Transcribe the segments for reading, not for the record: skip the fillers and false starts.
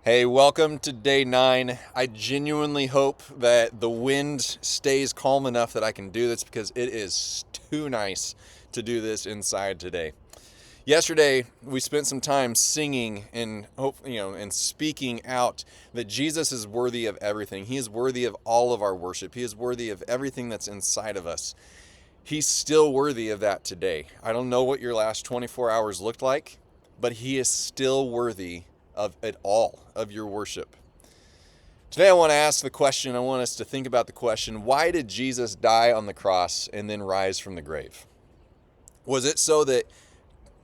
Hey, welcome to day 9. I genuinely hope that the wind stays calm enough that I can do this because it is too nice to do this inside today. Yesterday, we spent some time singing and and speaking out that Jesus is worthy of everything. He is worthy of all of our worship. He is worthy of everything that's inside of us. He's still worthy of that today. I don't know what your last 24 hours looked like, but he is still worthy of it all, of your worship. Today I want to ask the question, I want us to think about the question, why did Jesus die on the cross and then rise from the grave? Was it so that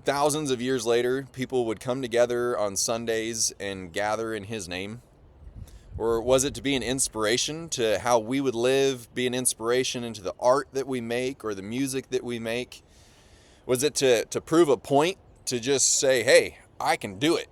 thousands of years later people would come together on Sundays and gather in his name? Or was it to be an inspiration to how we would live, be an inspiration into the art that we make or the music that we make? Was it to prove a point, to just say, hey, I can do it?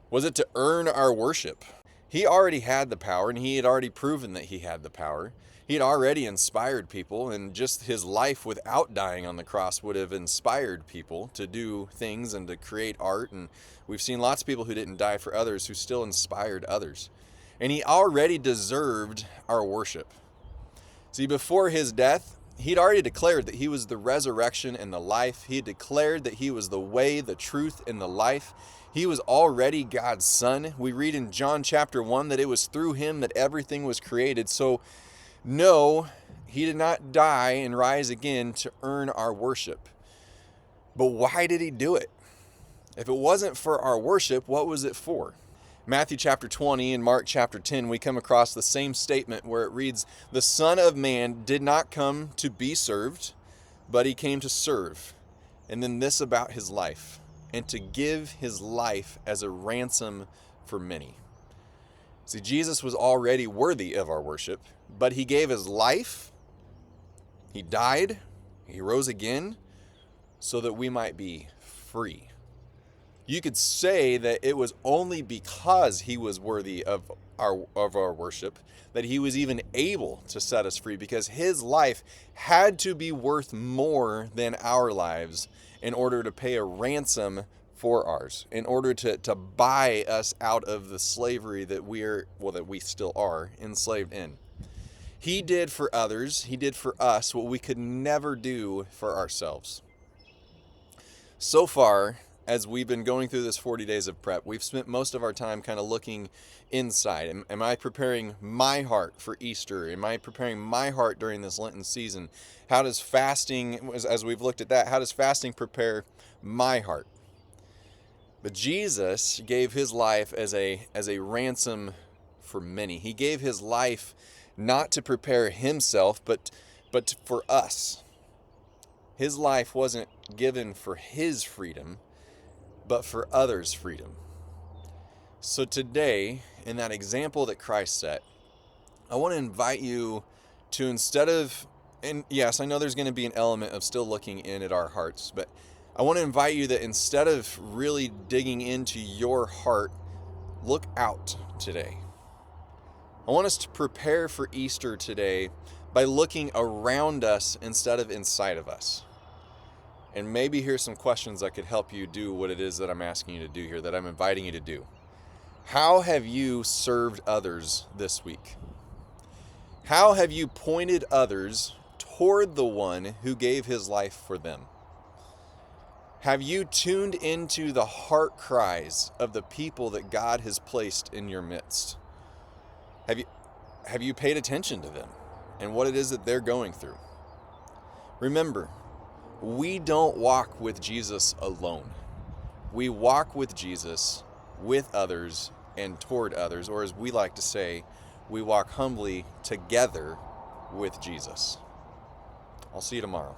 Was it to earn our worship? He already had the power, and he had already proven that he had the power. He had already inspired people, and just his life without dying on the cross would have inspired people to do things and to create art. And we've seen lots of people who didn't die for others who still inspired others. And he already deserved our worship. See, before his death, he'd already declared that he was the resurrection and the life. He had declared that he was the way, the truth, and the life. He was already God's son. We read in John chapter 1 that it was through him that everything was created. So, no, he did not die and rise again to earn our worship. But why did he do it? If it wasn't for our worship, what was it for? Matthew chapter 20 and Mark chapter 10, we come across the same statement where it reads, "The Son of Man did not come to be served, but he came to serve." And then this about his life, and to give his life as a ransom for many. See, Jesus was already worthy of our worship, but he gave his life, he died, he rose again, so that we might be free. You could say that it was only because he was worthy of our worship that he was even able to set us free, because his life had to be worth more than our lives in order to pay a ransom for ours, in order to buy us out of the slavery that we still are enslaved in. He did for others, he did for us what we could never do for ourselves. So far, as we've been going through this 40 days of prep, we've spent most of our time kind of looking inside. Am I preparing my heart for Easter? Am I preparing my heart during this Lenten season? How does fasting, as we've looked at that, how does fasting prepare my heart? But Jesus gave his life as a ransom for many. He gave his life not to prepare himself, but for us. His life wasn't given for his freedom, but for others' freedom. So today, in that example that Christ set, I want to invite you to, instead of, and yes, I know there's going to be an element of still looking in at our hearts, but I want to invite you that instead of really digging into your heart, look out today. I want us to prepare for Easter today by looking around us instead of inside of us. And maybe here's some questions that could help you do what it is that I'm asking you to do here, that I'm inviting you to do. How have you served others this week? How have you pointed others toward the one who gave his life for them? Have you tuned into the heart cries of the people that God has placed in your midst? Have you paid attention to them and what it is that they're going through? Remember, we don't walk with Jesus alone. We walk with Jesus, with others, and toward others, or as we like to say, we walk humbly together with Jesus. I'll see you tomorrow.